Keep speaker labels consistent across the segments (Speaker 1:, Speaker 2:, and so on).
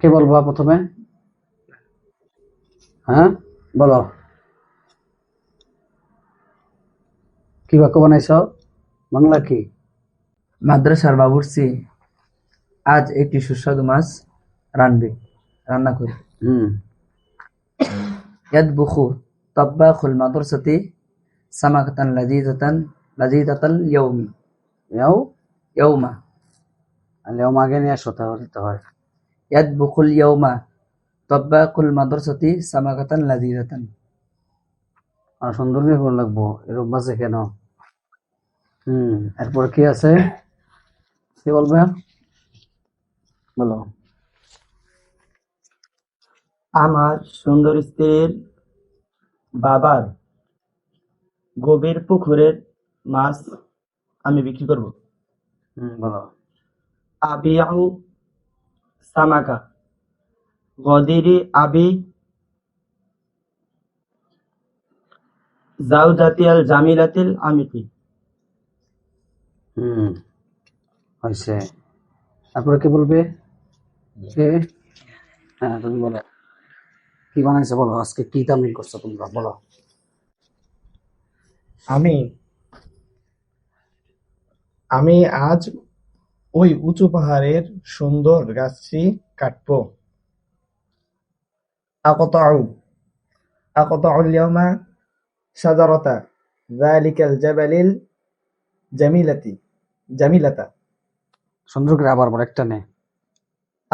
Speaker 1: কে বলবা প্রথমে? হ্যাঁ, বলো। কি বাক্য বানাইছো? বাংলা কি?
Speaker 2: মাদ্রাসার বাবুর্চি আজ একটি সুস্বাদু মাছ রান্না করে। ইয়াতবুখু তাব্বাখুল মাদ্রাসাতি সামাকাতান লাযীযাতাল ইয়াউমা।
Speaker 1: আলিয়াম আগে নিয়ে আসো, তাহলে তো হয়।
Speaker 2: ইয়াতবুখুল ইয়াউমা তাব্বাখুল মাদ্রাসাতি সামাকাতান লাযীযাতান।
Speaker 1: আর সুন্দর করে বল লাগবো, এরকম বাজে কেন? এরপর কি আছে? কি বলবে? বলো।
Speaker 3: আমার সুন্দর স্ত্রীর বাবার গভীর পুকুরের মাছ আমি বিক্রি করব।
Speaker 1: বলো।
Speaker 3: আবিউ সামাকা গদিরি আবি জাউজাতিয়াল জামিলাতিল আমিতি।
Speaker 1: হয়েছে। তারপরে কি বলবে? হ্যাঁ, তুমি বলো। কি বানাইছো বলো, আজকে কি তামিল করছো তোমরা, বলো।
Speaker 4: আমি আজ ওই উঁচু পাহাড়ের সুন্দর গাছটি কাটবো। আকতাউল ইয়াওমা শাজারাতা যালিকাল জাবালিল জামিলাতা।
Speaker 1: সুন্দর করে আবার বল, একটা নে।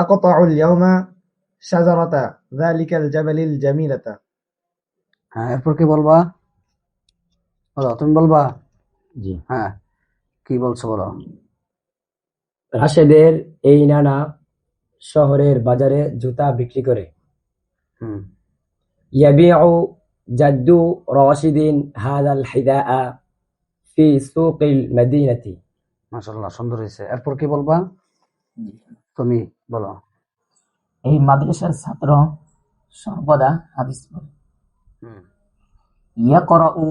Speaker 4: আকতাউল ইয়াওমা শাজারাতা যালিকাল জাবালিল জামিলাতা।
Speaker 1: হ্যাঁ, এরপর কি বলবা? বলো, তুমি বলবা।
Speaker 5: জি,
Speaker 1: হ্যাঁ, কি বলছো বলো।
Speaker 5: রাশেদের এই নানা শহরের বাজারে জুতা বিক্রি করে। ইয়াবিউ জাদ্দু রাশিদিন হাযাল হিদাআ ফি সুকিল মাদিনাতি।
Speaker 1: মাশাআল্লাহ, সুন্দর হয়েছে। এরপর কি বলবা? তুমি বলো।
Speaker 6: এই মাদ্রাসার ছাত্র সর্বদা হাদিস পড়ে। ইয়াকরাউ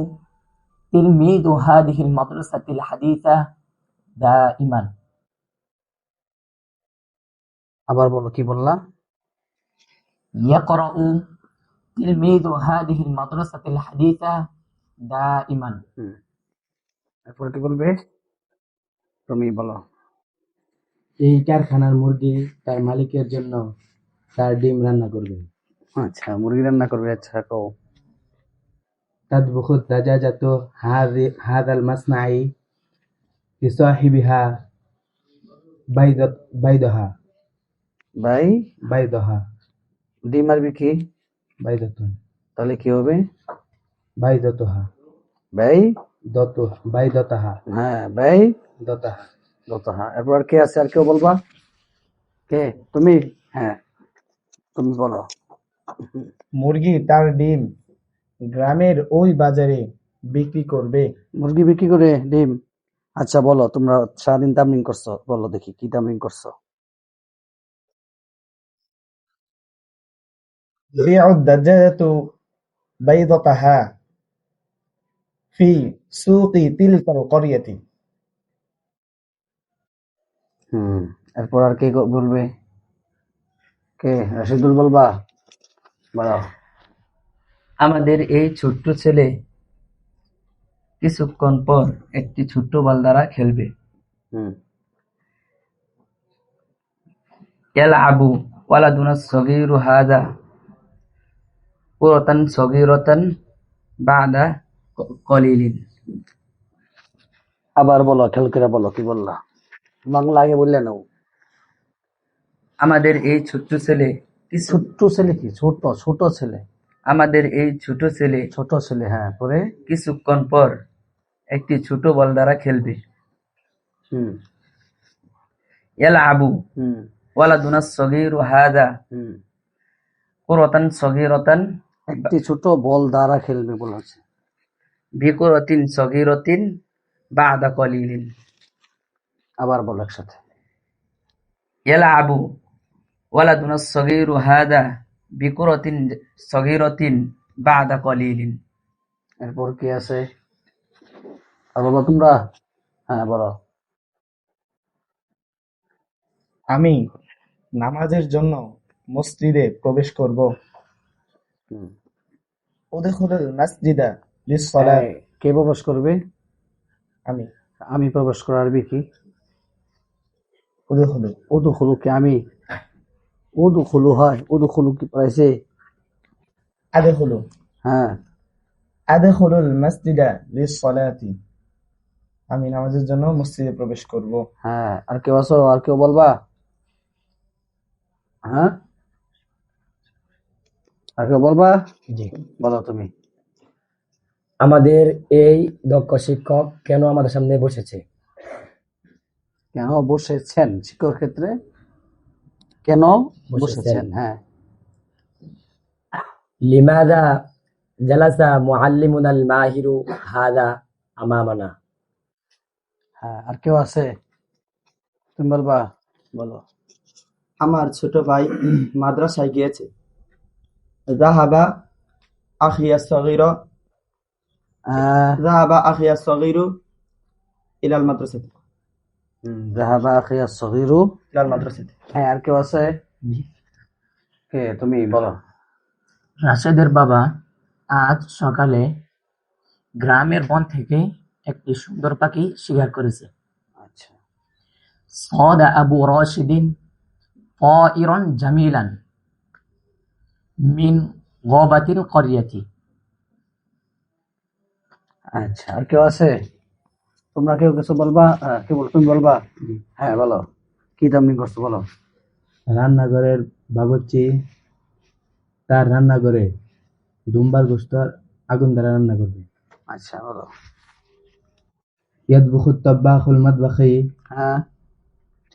Speaker 6: তিলমিযু হাযিহিল মাদ্রাসাতিল হাদীসা দাইমান।
Speaker 1: আবার বলো, কি বললা?
Speaker 6: ইয়াকরাউ তিলমিযু হাযিহিল মাদ্রাসাতিল হাদীসা দাইমান।
Speaker 1: এরপর কি বলবে? তুমি বলো।
Speaker 7: এই কারখানার মুরগি তার মালিকের জন্য তার ডিম রান্না করবে।
Speaker 1: আচ্ছা, মুরগি রান্না করবে। আচ্ছা, কও।
Speaker 7: তাতবুখু দাজাজাতু হাযাল মাসনাই লিসাহিবিহা বাইদাহা। বাইদাহা
Speaker 1: ডিম আরবি কি?
Speaker 7: বাইদাতুন।
Speaker 1: তাহলে কি হবে?
Speaker 7: বাইদাতুহা। বাইদাতাহা।
Speaker 1: হ্যাঁ, দতাহা। এরপর কে আছে? আর কেউ বলবা? কে? তুমি? হ্যাঁ, তুমি বলো।
Speaker 4: মুরগি তার ডিম গ্রামের ওই বাজারে বিক্রি করবে।
Speaker 1: মুরগি বিক্রি করে ডিম? আচ্ছা, বলো। তোমরা সারাদিন তামরিন করছো, বলো দেখি কি তামরিন করছো।
Speaker 4: تبيع الدجاجة بيضتها في سوق تلك القرية.
Speaker 1: এরপর আর কে বলবে? কে? রাশিদুল বলবা? বলো।
Speaker 2: আমাদের এই ছোট্ট ছেলে কিছুক্ষণ পর একটি ছোট্ট বল দ্বারা খেলবে। ইয়ালআবু ওয়ালাদুনা সগীরু হাযা কুরাতান সগীরাতান বা'দা কলিলিন।
Speaker 1: আবার বলো, খেল করে বলো, কি বললা? বাংলা আগে বললে নাও।
Speaker 2: আমাদের এই ছোট্ট ছেলে
Speaker 1: ছোট্ট ছেলে কি? ছোট ছেলে।
Speaker 2: আমাদের এই ছোট ছেলে,
Speaker 1: হ্যাঁ, পরে
Speaker 2: কিছুক্ষণ পর একটি ছোট বল দ্বারা খেলবে। ইয়ালআবু ওয়ালাদুনা সগীরু হাযা কুরাতান সগীরাতান।
Speaker 1: একটি ছোট বল দ্বারা খেলবে বলেছে।
Speaker 2: বিকুরাতিন সগীরাতিন বা'দা কলিলিন।
Speaker 1: আবার বলো একসাথে।
Speaker 2: ইয়ালআবু ওয়ালাদুনা সগীরু হাযা বিকুরাতিন সগীরাতিন বা'দা কলিলিন।
Speaker 1: এরপর কি আছে? আর বলো তোমরা। হ্যাঁ, বলো।
Speaker 4: আমি নামাজের জন্য মসজিদে প্রবেশ করব।
Speaker 1: হুম।
Speaker 4: উদখুলুল মাসজিদা লিস-সালাত,
Speaker 1: কে প্রবেশ করবে?
Speaker 4: আমি।
Speaker 1: আমি প্রবেশ করার আরবি কি?
Speaker 4: উদখুলু,
Speaker 1: উদখুলু কি আমি? উদখুলু হয়, উদখুলু কি পড়াইছে?
Speaker 4: আদখুলু,
Speaker 1: হ্যাঁ,
Speaker 4: আদখুলুল মাসজিদা লিস-সালাতি, আমি নামাজের জন্য মসজিদে প্রবেশ করব।
Speaker 1: হ্যাঁ। আর কেউ আছো? আর কেউ বলবা? হ্যাঁ, আর কেউ বলবা?
Speaker 5: জি।
Speaker 1: বলো তুমি।
Speaker 5: আমাদের এই দক্ষ শিক্ষক কেন আমাদের সামনে বসেছে?
Speaker 1: কেন বসেছেন? শিক্ষক ক্ষেত্রে কেন বসেছেন? হ্যাঁ,
Speaker 5: লিমাযা জালাসা মুআল্লিমুনাল মাহিরু হাযা আমামানা।
Speaker 1: হ্যাঁ। আর কেউ আছে? তুমি বলবা? বলো।
Speaker 3: আমার ছোট ভাই মাদ্রাসায় গিয়েছে। যাহাবা আখিয়া সগীরা যাহাবা আখিয়া সগীরু ইলাল মাদ্রাসাতি
Speaker 1: যাহাবা আখি আস-সগীরু
Speaker 3: ইলাল মাদ্রাসাতি।
Speaker 1: হ্যাঁ। আর কেউ আছে? কে? তুমি বলো।
Speaker 6: রাশেদের বাবা আজ সকালে গ্রামের বন থেকে একটি সুন্দর পাখি শিকার করেছে।
Speaker 1: আচ্ছা।
Speaker 6: সাদা আবু রাশিদিন তাইরান জামিলান মিন গাবাতিল ক্বরিয়াতি।
Speaker 1: আচ্ছা। আর কেউ আছে? তোমরা কেউ কিছু বলবা? কি বল? তুমি বলবা? হ্যাঁ, বলো। কি তামলিন করছো? বলো।
Speaker 7: রান্নাঘরের বাবুর্চি তার রান্নাঘরে দুম্বার গোশত আগুন দ্বারা রান্না করবে।
Speaker 1: আচ্ছা, বলো।
Speaker 7: ইয়াতবুখু তাব্বাখুল মাতবাখি,
Speaker 1: হ্যাঁ,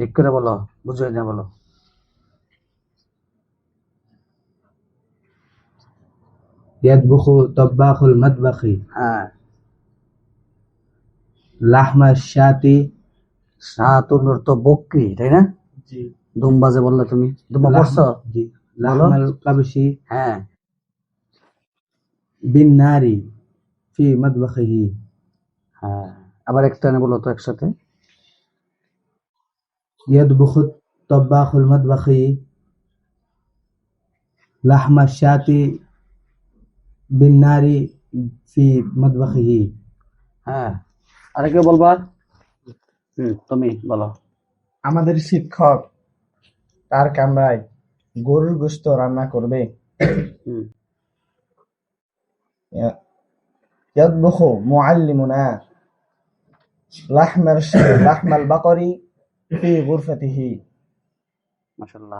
Speaker 1: ঠিক করে বলো, বুঝোই না, বলো।
Speaker 7: ইয়াতবুখু তাব্বাখুল মাতবাখি
Speaker 1: হ্যাঁ।
Speaker 7: লাহমা শাতি,
Speaker 1: শাতুন অর্থ বকরি, তাই না?
Speaker 4: জি।
Speaker 1: দুম্বা যে বললে তুমি, দুম্বা পড়ছো?
Speaker 7: জি, লাহমাল কাবশি
Speaker 1: হ্যাঁ।
Speaker 7: বিন নারি ফি মাতবাখিহি।
Speaker 1: হ্যাঁ। আবার একটানে বলো তো একসাথে।
Speaker 7: ইয়াতবুখু তাব্বাখুল মাতবাখি লাহমা শাতি বিন নারি ফি মাতবাখিহি।
Speaker 1: হ্যাঁ। আর কেউ বলবা? তুমি বলো।
Speaker 4: আমাদের শিক্ষক তার কামরায় গরুর গোশত রান্না করবে।
Speaker 1: হুম।
Speaker 4: ইয়াতবুখু মুআল্লিমুনা লাহমাল বাকরি ফি গুরফাতিহি।
Speaker 1: মাশাআল্লাহ।